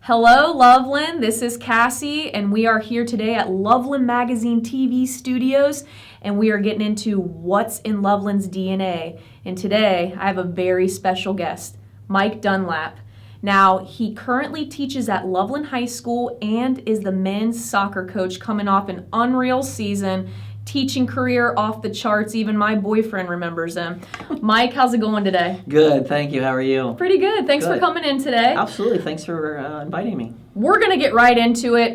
Hello, Loveland. This is Cassie, and we are here today at Loveland Magazine TV studios, and we are getting into what's in Loveland's DNA. And today, I have a very special guest, Mike Dunlap. Now, he currently teaches at Loveland High School and is the men's soccer coach coming off an unreal season, teaching career off the charts. Even my boyfriend remembers him. Mike, how's it going today? Good, thank you. How are you? Pretty good. Thanks for coming in today. Absolutely. Thanks for inviting me. We're going to get right into it.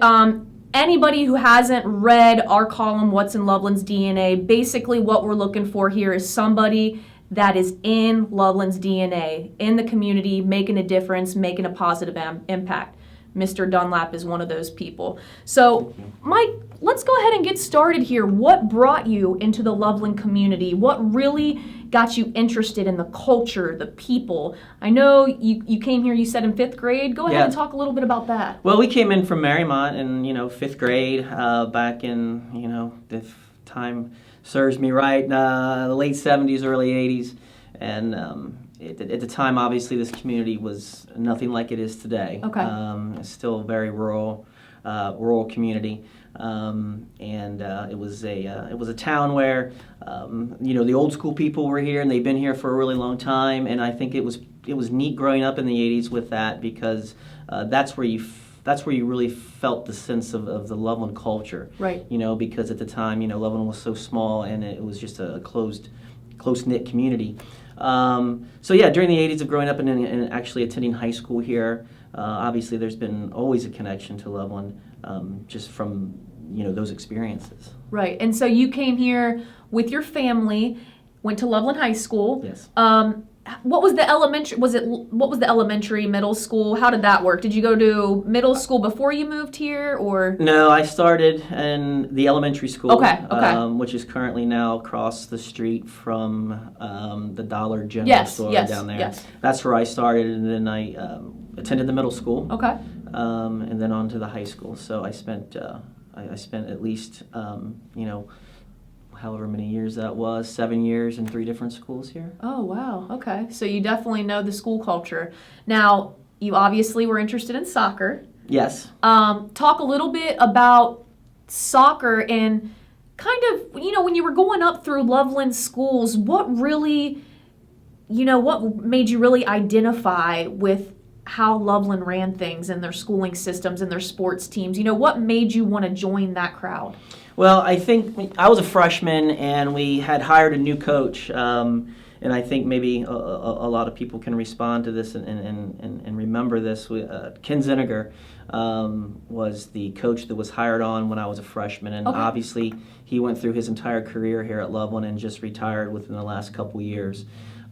Anybody who hasn't read our column, What's in Loveland's DNA, basically what we're looking for here is somebody that is in Loveland's DNA, in the community, making a difference, making a positive impact. Mr. Dunlap is one of those people. So, Mike, let's go ahead and get started here. What brought you into the Loveland community? What really got you interested in the culture, the people? I know you came here, you said in 5th grade. Go ahead and talk a little bit about that. Well, we came in from Marymount in, 5th grade back in, if time serves me right, the late 70s, early 80s. And at the time, obviously, this community was nothing like it is today. Okay. It's still a very rural community, and it was a town where the old school people were here, and they've been here for a really long time. And I think it was neat growing up in the '80s with that, because that's where you really felt the sense of the Loveland culture. Right. Because at the time, Loveland was so small, and it was just a close-knit community. During the 80s of growing up and actually attending high school here, obviously there's been always a connection to Loveland, just from, those experiences. Right. And so you came here with your family, went to Loveland High School. Yes. What was the elementary, middle school? How did that work? Did you go to middle school before you moved here, or? No, I started in the elementary school. Okay. Which is currently now across the street from the Dollar General store down there. Yes. That's where I started, and then I attended the middle school. Okay. And then on to the high school. So I spent at least however many years that was, 7 years in 3 different schools here. Oh, wow. Okay. So you definitely know the school culture. Now, you obviously were interested in soccer. Yes. Talk a little bit about soccer and kind of, when you were going up through Loveland schools, what made you really identify with how Loveland ran things and their schooling systems and their sports teams? What made you want to join that crowd? Well, I think I was a freshman, and we had hired a new coach, and I think maybe a lot of people can respond to this and remember this. Ken Zinniger was the coach that was hired on when I was a freshman, and obviously he went through his entire career here at Loveland and just retired within the last couple years.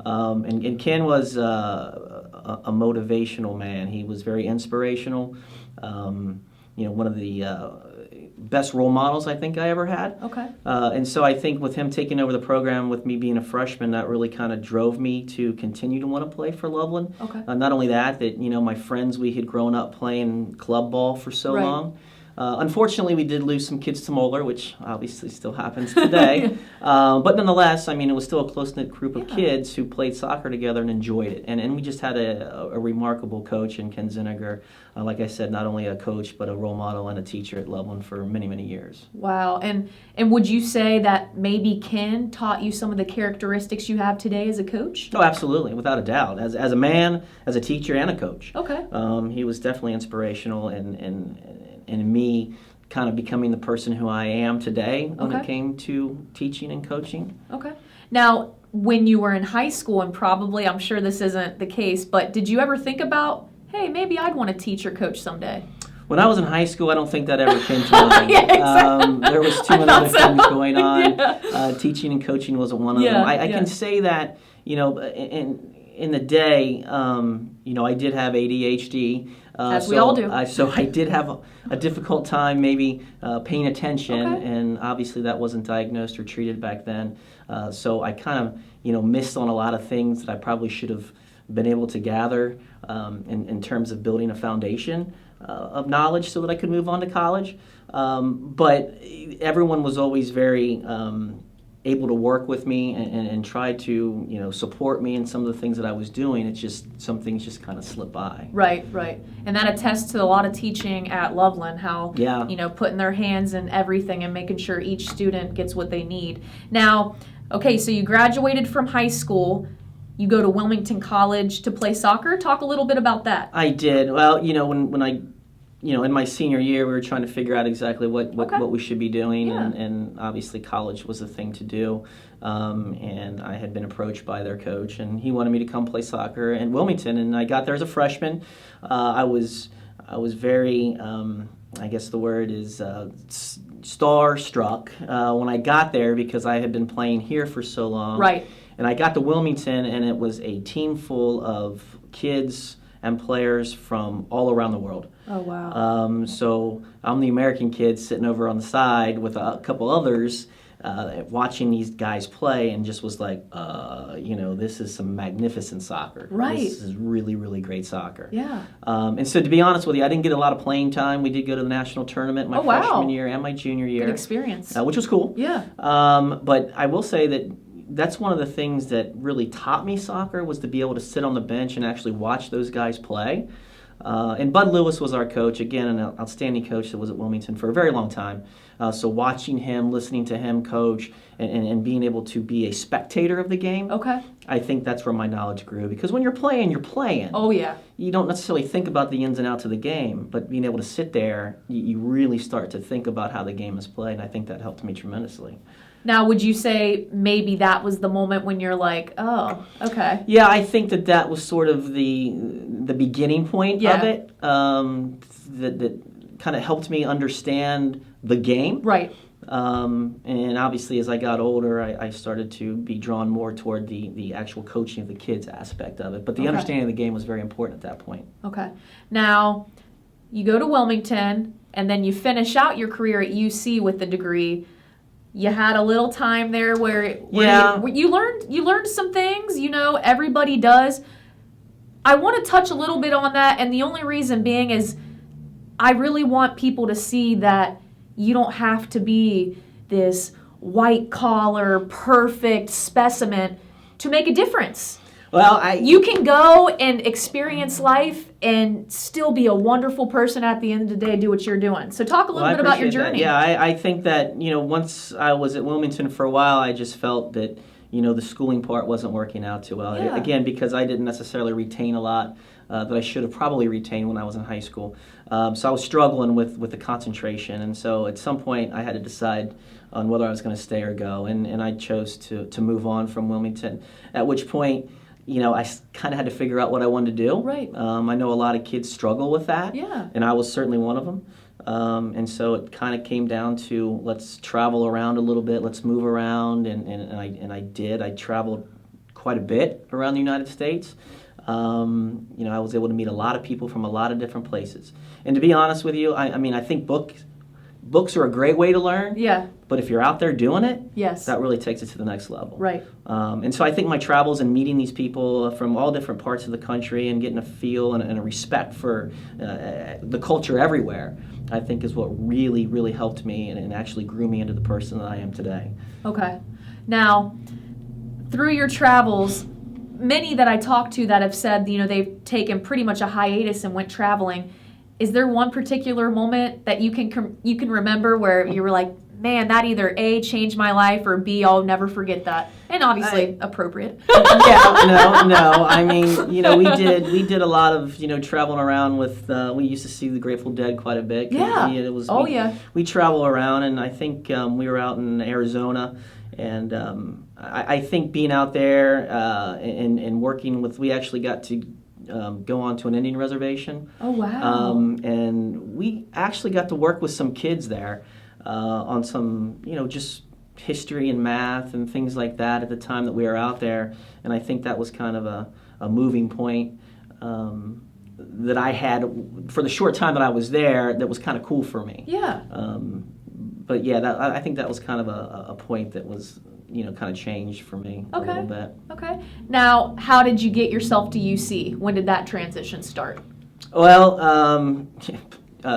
And Ken was a motivational man. He was very inspirational. One of the best role models I think I ever had. Okay. And so I think with him taking over the program, with me being a freshman, that really kind of drove me to continue to want to play for Loveland. Okay. Not only that, my friends, we had grown up playing club ball for so long. Unfortunately, we did lose some kids to Moeller, which obviously still happens today. But nonetheless, it was still a close-knit group of kids who played soccer together and enjoyed it. And we just had a remarkable coach in Ken Zinniger. Like I said, not only a coach, but a role model and a teacher at Loveland for many, many years. Wow. And would you say that maybe Ken taught you some of the characteristics you have today as a coach? Oh, absolutely, without a doubt. As a man, as a teacher, and a coach. Okay. He was definitely inspirational in me kind of becoming the person who I am today when it came to teaching and coaching. Okay. Now, when you were in high school, and probably, I'm sure this isn't the case, but did you ever think about, hey, maybe I'd want to teach or coach someday? When I was in high school, I don't think that ever came to mind. Yeah, exactly. There was too many other things going on. Teaching and coaching wasn't one of them. I can say that, in the day, I did have ADHD. As we all do. So I did have a difficult time maybe paying attention, and obviously that wasn't diagnosed or treated back then. So I kind of, missed on a lot of things that I probably should have been able to gather in terms of building a foundation of knowledge so that I could move on to college. But everyone was always very able to work with me and try to support me in some of the things that I was doing. It's just some things just kind of slip by. Right. And that attests to a lot of teaching at Loveland, how putting their hands in everything and making sure each student gets what they need. Now, okay, so you graduated from high school. You go to Wilmington College to play soccer. Talk a little bit about that. I did. Well, when I in my senior year, we were trying to figure out exactly what we should be doing, and obviously college was the thing to do. And I had been approached by their coach, and he wanted me to come play soccer in Wilmington. And I got there as a freshman. I was very, I guess the word is starstruck when I got there because I had been playing here for so long. Right. And I got to Wilmington, and it was a team full of kids and players from all around the world. Oh, wow. So I'm the American kid sitting over on the side with a couple others watching these guys play, and just was like, this is some magnificent soccer. Right. This is really, really great soccer. Yeah. And so to be honest with you, I didn't get a lot of playing time. We did go to the national tournament my freshman year and my junior year. Good experience. Which was cool. Yeah. But I will say that's one of the things that really taught me soccer, was to be able to sit on the bench and actually watch those guys play. And Bud Lewis was our coach, again, an outstanding coach that was at Wilmington for a very long time. So watching him, listening to him coach, and being able to be a spectator of the game, I think that's where my knowledge grew. Because when you're playing, you're playing. Oh, yeah. You don't necessarily think about the ins and outs of the game, but being able to sit there, you really start to think about how the game is played, and I think that helped me tremendously. Now, would you say maybe that was the moment when you're like, oh, okay? Yeah, I think that was sort of the beginning point of it. That kind of helped me understand the game. Right. And obviously, as I got older, I started to be drawn more toward the actual coaching of the kids aspect of it. But the understanding of the game was very important at that point. Okay. Now, you go to Wilmington, and then you finish out your career at UC with the degree. You had a little time there where you learned some things, everybody does. I want to touch a little bit on that, and the only reason being is I really want people to see that you don't have to be this white-collar, perfect specimen to make a difference. Well, you can go and experience life and still be a wonderful person at the end of the day, do what you're doing. So talk a little bit about your journey. Yeah, I think that, once I was at Wilmington for a while, I just felt that, the schooling part wasn't working out too well. Yeah. Again, because I didn't necessarily retain a lot that I should have probably retained when I was in high school. So I was struggling with the concentration. And so at some point I had to decide on whether I was going to stay or go. And I chose to move on from Wilmington, at which point, I kind of had to figure out what I wanted to do. Right. I know a lot of kids struggle with that. Yeah. And I was certainly one of them. And so it kind of came down to, let's travel around a little bit, let's move around, and I did. I traveled quite a bit around the United States. I was able to meet a lot of people from a lot of different places. And to be honest with you, I think books are a great way to learn. Yeah. But if you're out there doing it, yes, that really takes it to the next level. Right. And so I think my travels and meeting these people from all different parts of the country and getting a feel and a respect for the culture everywhere, I think is what really, really helped me and actually grew me into the person that I am today. Okay. Now, through your travels, many that I talked to that have said, they've taken pretty much a hiatus and went traveling. Is there one particular moment that you can remember where you were like, man, that either A, changed my life, or B, I'll never forget that? And obviously appropriate. Yeah, no. I mean, we did a lot of, traveling around with, we used to see the Grateful Dead quite a bit. Yeah. We travel around, and I think we were out in Arizona, and I think being out there and working with, we actually got to go on to an Indian reservation. Oh, wow. And we actually got to work with some kids there on some, just history and math and things like that at the time that we were out there. And I think that was kind of a moving point that I had for the short time that I was there that was kind of cool for me. Yeah. But yeah, I think that was kind of a point that was, kind of changed for me a little bit. Okay. Now, how did you get yourself to UC? When did that transition start? Well,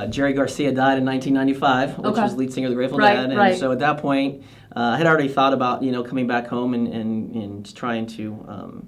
Jerry Garcia died in 1995, which was lead singer of the Grateful Dead. And so at that point, I had already thought about, coming back home and trying to,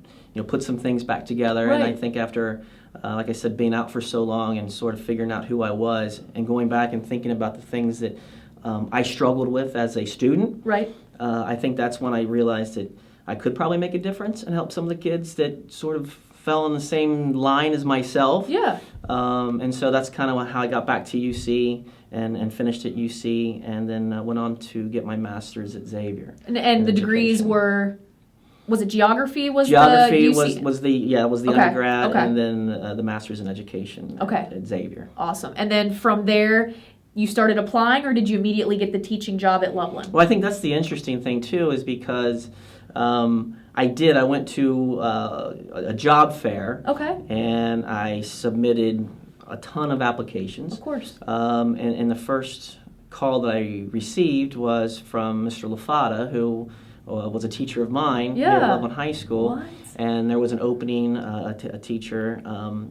put some things back together. Right. And I think after, like I said, being out for so long and sort of figuring out who I was and going back and thinking about the things that I struggled with as a student, Right. I think that's when I realized that I could probably make a difference and help some of the kids that sort of fell in the same line as myself. Yeah. And so that's kind of how I got back to UC and finished at UC, and then went on to get my master's at Xavier. And the degrees were, was it geography? Geography was the UC? was the Okay, undergrad, okay. and then the master's in education Okay. at Xavier. Awesome. And then from there, you started applying, or did you immediately get the teaching job at Loveland? Well, I think that's the interesting thing too, is because I went to a job fair. Okay. And I submitted a ton of applications. Of course. And the first call that I received was from Mr. LaFada, who was a teacher of mine here at Loveland High School. What? And there was an opening, a teacher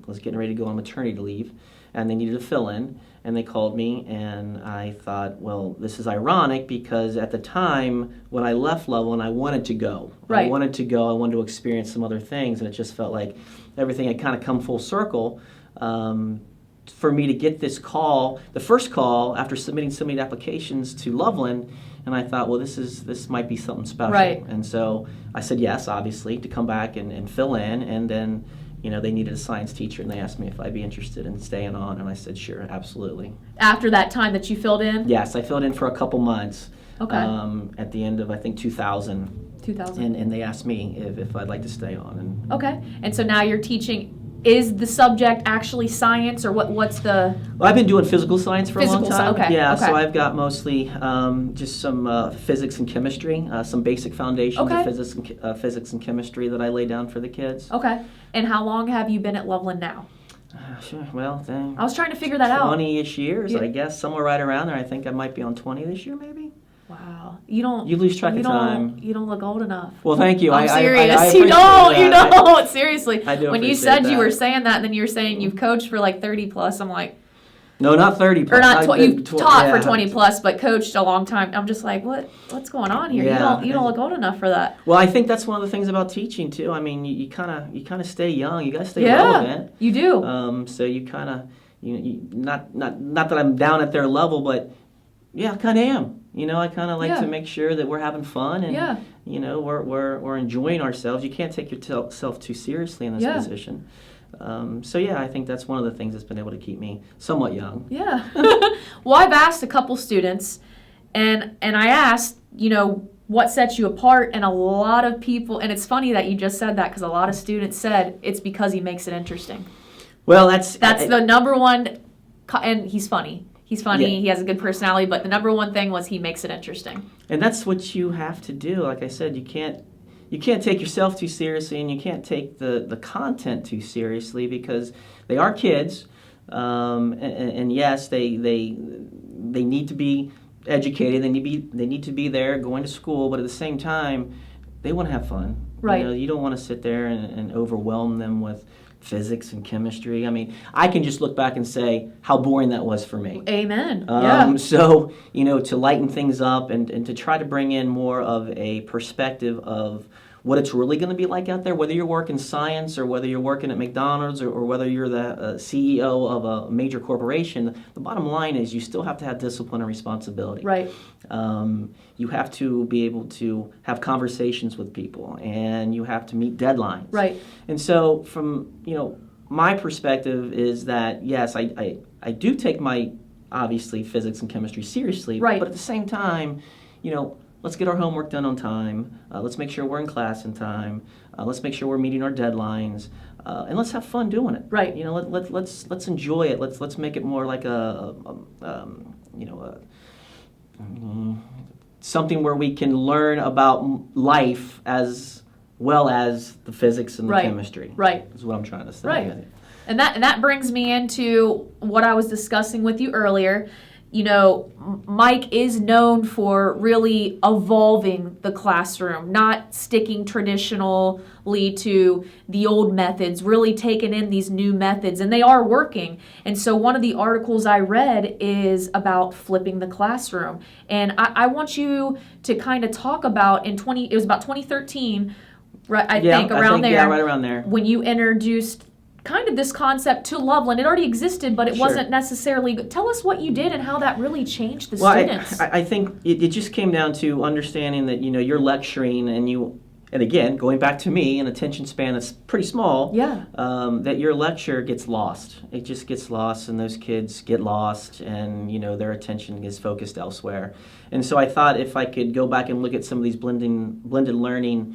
was getting ready to go on maternity leave, and they needed to fill in. And they called me, and I thought, well, this is ironic because at the time when I left Loveland, I wanted to go. Right. I wanted to experience some other things, and it just felt like everything had kind of come full circle. For me to get this call, the first call after submitting so many applications to Loveland, and I thought, well, this might be something special. Right. And so I said yes, obviously, to come back and fill in, and then they needed a science teacher, and they asked me if I'd be interested in staying on, and I said sure, absolutely. After that time that you filled in? Yes, I filled in for a couple months. Okay. At the end of, I think, 2000. 2000. And they asked me if I'd like to stay on. And Okay. And so now you're teaching. Is the subject actually science, or what's the... Well, I've been doing physical science for a long time. Okay. Yeah, Okay. so I've got mostly just some physics and chemistry, some basic foundations Okay. of physics and chemistry that I lay down for the kids. Okay. And how long have you been at Loveland now? Sure. Well, then I was trying to figure that out. 20-ish years, Yeah. I guess, somewhere right around there. I think I might be on 20 this year, maybe. Wow. You lose track of time. You don't look old enough. Well, thank you. I'm I serious. appreciate You that. don't. Seriously. I do When you appreciate said you that. were saying that, and then you were saying you've coached for like 30 plus, I'm like, No, not 30 plus. or not, you've taught for yeah. 20 plus, but coached a long time. I'm just like, what's going on here? Yeah. You don't look old enough for that. Well, I think that's one of the things about teaching too. I mean, you kind of stay young. You got to stay Yeah, relevant. you do. So you kind of, not that I'm down at their level, but yeah, I kind of am. I kind of like Yeah. to make sure that we're having fun and Yeah. we're enjoying ourselves. You can't take yourself too seriously in this Yeah. position. So yeah, I think that's one of the things that's been able to keep me somewhat young. Yeah. Well, I've asked a couple students, and I asked, what sets you apart, and a lot of people, and it's funny that you just said that because a lot of students said it's because he makes it interesting. Well, that's the number one, and he's funny. He's funny. Yeah. He has a good personality, but the number one thing was he makes it interesting. And that's what you have to do. Like I said, you can't take yourself too seriously, and you can't take the content too seriously because they are kids, and yes, they need to be educated. They need to be there going to school, but at the same time, they want to have fun. Right. You don't want to sit there and overwhelm them with physics and chemistry. I mean, I can just look back and say how boring that was for me. Amen. Yeah. So, to lighten things up and to try to bring in more of a perspective of what it's really going to be like out there, whether you're working science or whether you're working at McDonald's or whether you're the CEO of a major corporation, the bottom line is you still have to have discipline and responsibility. Right. You have to be able to have conversations with people, and you have to meet deadlines. Right. And so from, my perspective is that, yes, I do take my, obviously, physics and chemistry seriously. Right. But at the same time, let's get our homework done on time. Let's make sure we're in class in time. Let's make sure we're meeting our deadlines. And let's have fun doing it. Right. Let's enjoy it. Let's make it more like something where we can learn about life as well as the physics and the chemistry. Right. Is what I'm trying to say. Right. And that brings me into what I was discussing with you earlier. Mike is known for really evolving the classroom, not sticking traditionally to the old methods, really taking in these new methods, and they are working. And so one of the articles I read is about flipping the classroom. And I want you to kind of talk about it was about 2013, right, I think around there. Yeah, right around there. When you introduced kind of this concept to Loveland. It already existed, but it wasn't necessarily. Tell us what you did and how that really changed the students. I think it just came down to understanding that you're lecturing and again going back to me, an attention span that's pretty small. Yeah. That your lecture gets lost. It just gets lost, and those kids get lost, and their attention is focused elsewhere. And so I thought if I could go back and look at some of these blended learning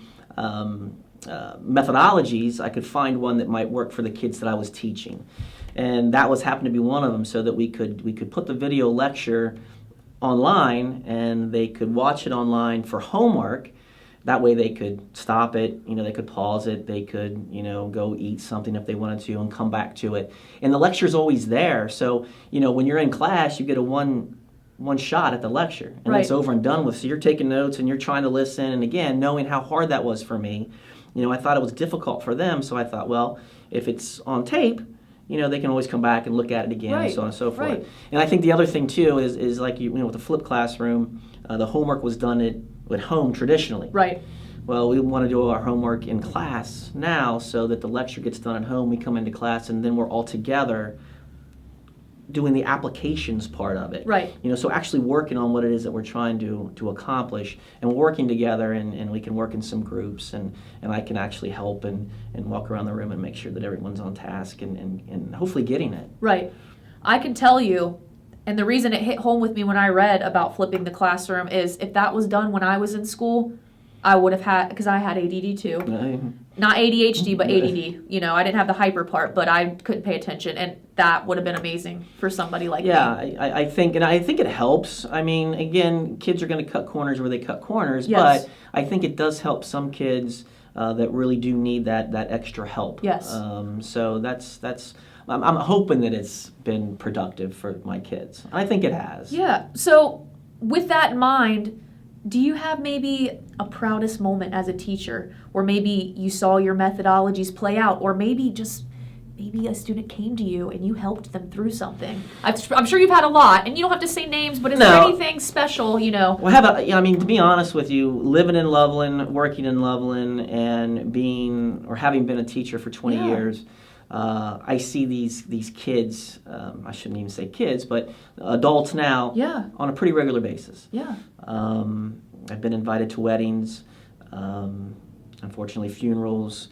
methodologies, I could find one that might work for the kids that I was teaching, and that happened to be one of them. So that we could put the video lecture online, and they could watch it online for homework. That way, they could stop it. They could pause it. They could go eat something if they wanted to, and come back to it. And the lecture's always there. So when you're in class, you get a one shot at the lecture, and it's over and done with. So you're taking notes and you're trying to listen. And again, knowing how hard that was for me. I thought it was difficult for them, so I thought, well, if it's on tape, they can always come back and look at it again, and so on and so forth. Right. And I think the other thing too is like with the flipped classroom, the homework was done at home traditionally. Right. Well, we want to do our homework in class now, so that the lecture gets done at home. We come into class, and then we're all together doing the applications part of it. Right. So actually working on what it is that we're trying to accomplish, and working together, and we can work in some groups, and I can actually help and walk around the room and make sure that everyone's on task and hopefully getting it. Right. I can tell you, and the reason it hit home with me when I read about flipping the classroom is if that was done when I was in school, I would have had, because I had ADD too. Not ADHD, but ADD. I didn't have the hyper part, but I couldn't pay attention, and that would have been amazing for somebody like me. Yeah, I think it helps. I mean, again, kids are going to cut corners where they cut corners, yes. But I think it does help some kids that really do need that extra help. Yes. So that's. I'm hoping that it's been productive for my kids. I think it has. Yeah. So with that in mind, do you have maybe a proudest moment as a teacher, or maybe you saw your methodologies play out, or maybe a student came to you and you helped them through something? I'm sure you've had a lot, and you don't have to say names, but is there anything special, Well, to be honest with you, living in Loveland, working in Loveland, and having been a teacher for 20 years, I see these kids, I shouldn't even say kids, but adults now, on a pretty regular basis. Yeah. I've been invited to weddings, unfortunately funerals,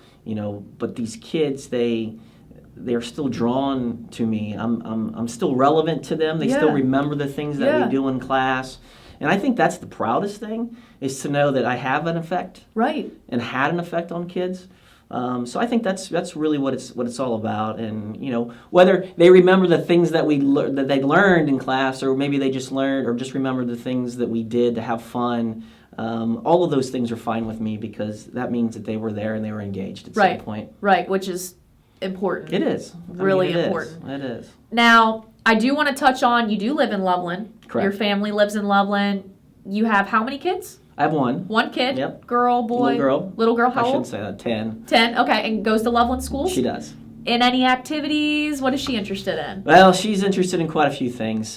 but these kids, they're still drawn to me. I'm still relevant to them. They still remember the things that we do in class. And I think that's the proudest thing, is to know that I have an effect. Right. And had an effect on kids. So I think that's really what it's all about, and whether they remember the things that that they learned in class, or maybe they just learned or just remember the things that we did to have fun. All of those things are fine with me, because that means that they were there and they were engaged at some point. Right, which is important. It is really important. It is. Now, I do want to touch on, you do live in Loveland. Correct. Your family lives in Loveland. You have how many kids? I have one. One kid? Yep. Girl, boy? Little girl, how old? I shouldn't say that. 10. 10, okay. And goes to Loveland schools? She does. In any activities? What is she interested in? Well, she's interested in quite a few things.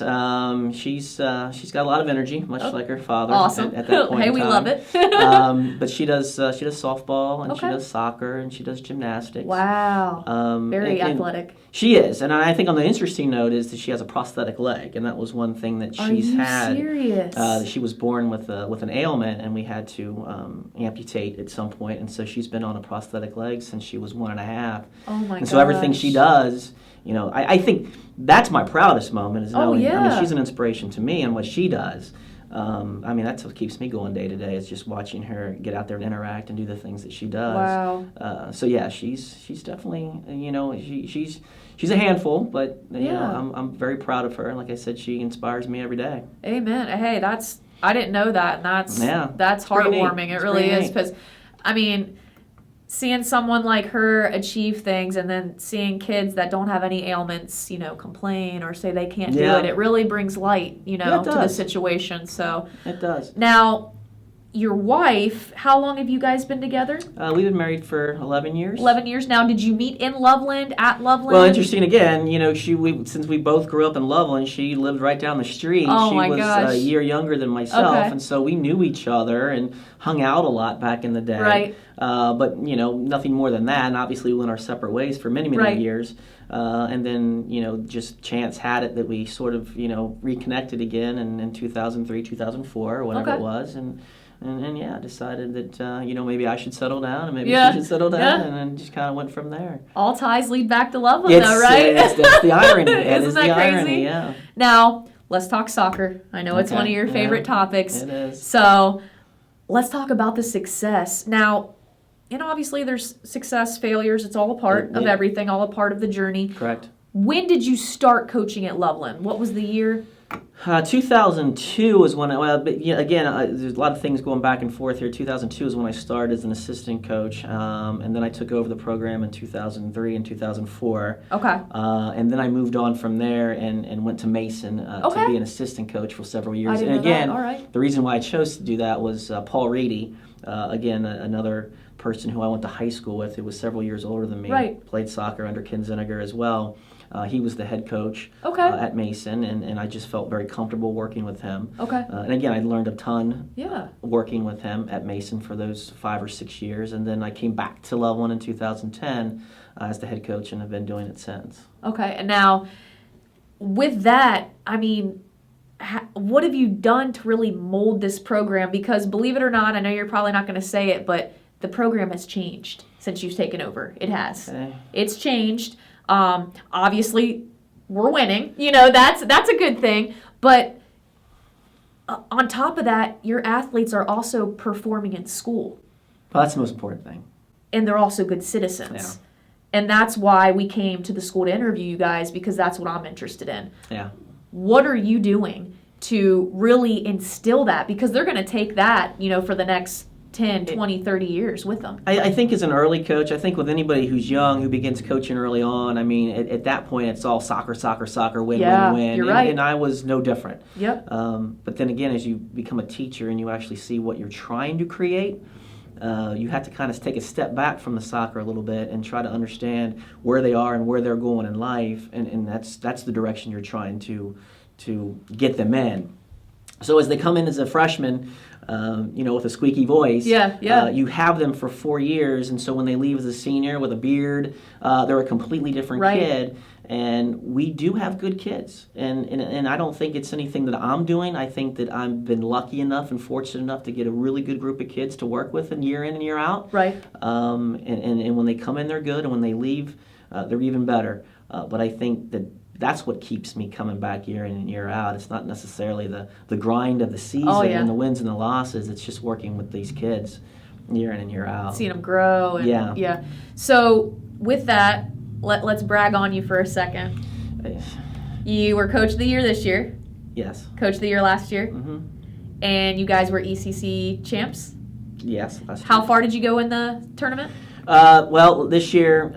She's got a lot of energy, much like her father. Awesome. At that point hey, in time. We love it. But she does softball, and she does soccer, and she does gymnastics. Wow. Very athletic. She is, and I think on the interesting note is that she has a prosthetic leg, and that was one thing that she's had. Are you serious? She was born with an ailment, and we had to amputate at some point, and so she's been on a prosthetic leg since she was 1.5. Oh my god. So everything she does, I think that's my proudest moment, is knowing, I mean, she's an inspiration to me and what she does. That's what keeps me going day to day, is just watching her get out there and interact and do the things that she does. Wow. So yeah, she's definitely, she's a handful, but I'm very proud of her, and like I said, she inspires me every day. Amen. Hey, I didn't know that, and that's heartwarming. It really is, because seeing someone like her achieve things and then seeing kids that don't have any ailments, complain or say they can't do it really brings light, to the situation. So it does. Now, your wife, how long have you guys been together? We've been married for 11 years. 11 years now. Did you meet in Loveland, at Loveland? Well, interesting again, since we both grew up in Loveland, she lived right down the street. Oh, she my was gosh. a year younger than myself, Okay. and so we knew each other and hung out a lot back in the day. Right. But, nothing more than that, and obviously we went our separate ways for many, many Right. years. And then, just chance had it that we sort of, reconnected again in 2003, 2004, or whatever Okay. it was, and yeah, decided that, maybe I should settle down and maybe Yeah. she should settle down, Yeah. and then just kind of went from there. All ties lead back to Loveland, though, right? That's the irony. That Isn't is that the crazy? irony, yeah. Now, let's talk soccer. I know it's Okay. one of your Yeah. favorite topics. It is. So, let's talk about the success. Now, obviously there's success, failures. It's all a part of everything, all a part of the journey. Correct. When did you start coaching at Loveland? What was the year? 2002 was when, there's a lot of things going back and forth here. 2002 is when I started as an assistant coach, and then I took over the program in 2003 and 2004. Okay. And then I moved on from there and went to Mason to be an assistant coach for several years. I didn't And know again, that. All right. the reason why I chose to do that was Paul Reedy, another person who I went to high school with, who was several years older than me. Right. Played soccer under Ken Zinniger as well. He was the head coach at Mason, and I just felt very comfortable working with him. Okay. And again, I learned a ton Yeah. working with him at Mason for those 5 or 6 years, and then I came back to Loveland in 2010 as the head coach and have been doing it since. Okay. And now, with that, what have you done to really mold this program? Because believe it or not, I know you're probably not going to say it, but the program has changed since you've taken over. It has. Okay. It's changed. Obviously, we're winning. That's a good thing. But on top of that, your athletes are also performing in school. Well, that's the most important thing. And they're also good citizens. Yeah. And that's why we came to the school to interview you guys, because that's what I'm interested in. Yeah. What are you doing to really instill that? Because they're going to take that, for the next 10, 20, 30 years with them. I think as an early coach, I think with anybody who's young, who begins coaching early on, at that point, it's all soccer, win, win. You're right. And I was no different. Yep. But then again, as you become a teacher and you actually see what you're trying to create, you have to kind of take a step back from the soccer a little bit and try to understand where they are and where they're going in life, and that's the direction you're trying to get them in. So as they come in as a freshman, with a squeaky voice, you have them for 4 years, and so when they leave as a senior with a beard, they're a completely different kid. And we do have good kids, and I don't think it's anything that I'm doing. I think that I've been lucky enough and fortunate enough to get a really good group of kids to work with in and year out. Right. And when they come in, they're good, and when they leave, they're even better. But I think that's what keeps me coming back year in and year out. It's not necessarily the grind of the season and the wins and the losses. It's just working with these kids year in and year out. Seeing them grow. And, yeah. So with that, let's brag on you for a second. You were Coach of the Year this year. Yes. Coach of the Year last year. Mm-hmm. And you guys were ECC champs. Yes. Last year. How far did you go in the tournament? Well, this year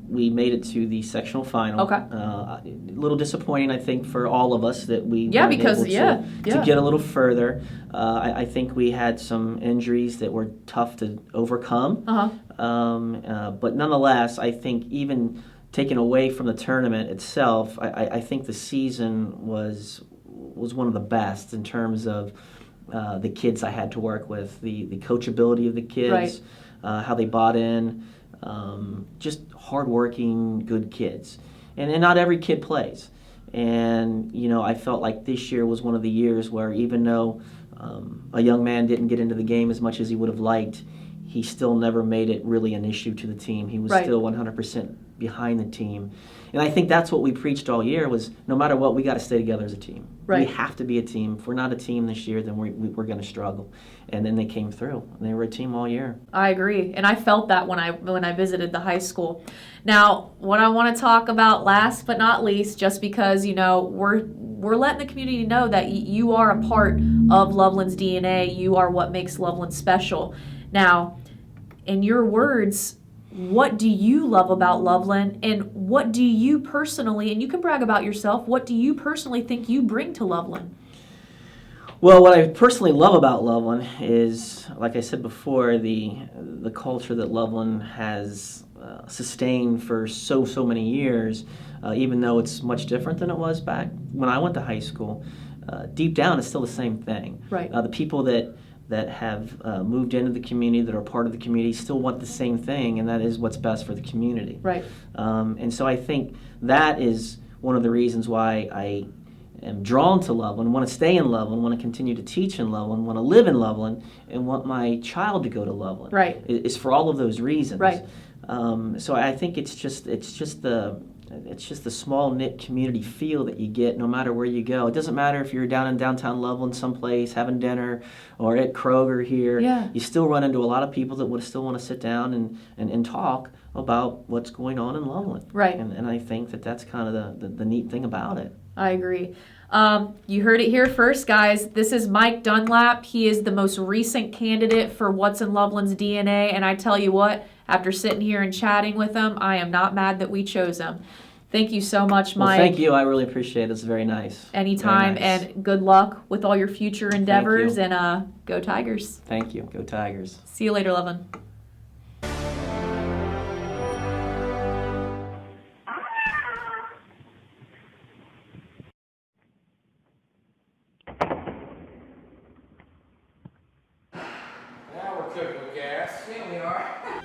we made it to the sectional final. Okay. A little disappointing, I think, for all of us that we weren't able to get a little further. I think we had some injuries that were tough to overcome. But nonetheless, I think even taken away from the tournament itself, I think the season was one of the best in terms of the kids I had to work with, the coachability of the kids, how they bought in. Just hardworking, good kids. And not every kid plays. And, I felt like this year was one of the years where even though a young man didn't get into the game as much as he would have liked, he still never made it really an issue to the team. He was still 100% behind the team. And I think that's what we preached all year was no matter what, we got to stay together as a team. Right. We have to be a team. If we're not a team this year, then we're going to struggle. And then they came through. And they were a team all year. I agree. And I felt that when I visited the high school. Now, what I want to talk about last but not least, just because, we're letting the community know that you are a part of Loveland's DNA. You are what makes Loveland special. Now, in your words, what do you love about Loveland, and what do you personally, and you can brag about yourself, what do you personally think you bring to Loveland? Well, what I personally love about Loveland is, like I said before, the culture that Loveland has sustained for so many years, even though it's much different than it was back when I went to high school. Deep down, it's still the same thing. Right. The people that have moved into the community, that are part of the community, still want the same thing, and that is what's best for the community. Right. And so I think that is one of the reasons why I am drawn to Loveland, want to stay in Loveland, want to continue to teach in Loveland, want to live in Loveland, and want my child to go to Loveland. Right. It's for all of those reasons. Right. So I think it's just the small knit community feel that you get no matter where you go. It doesn't matter if you're down in downtown Loveland someplace having dinner or at Kroger here. Yeah. You still run into a lot of people that would still want to sit down and talk about what's going on in Loveland. Right. And I think that's kind of the neat thing about it. I agree. You heard it here first, guys. This is Mike Dunlap. He is the most recent candidate for What's in Loveland's DNA. And I tell you what, after sitting here and chatting with him, I am not mad that we chose him. Thank you so much, Mike. Well, thank you. I really appreciate it. It's very nice. Anytime, Very nice. and good luck with all your future endeavors. Thank you. And go Tigers. Thank you. Go Tigers. See you later, Loveland. Now we're cooking with gas. Yeah, we are.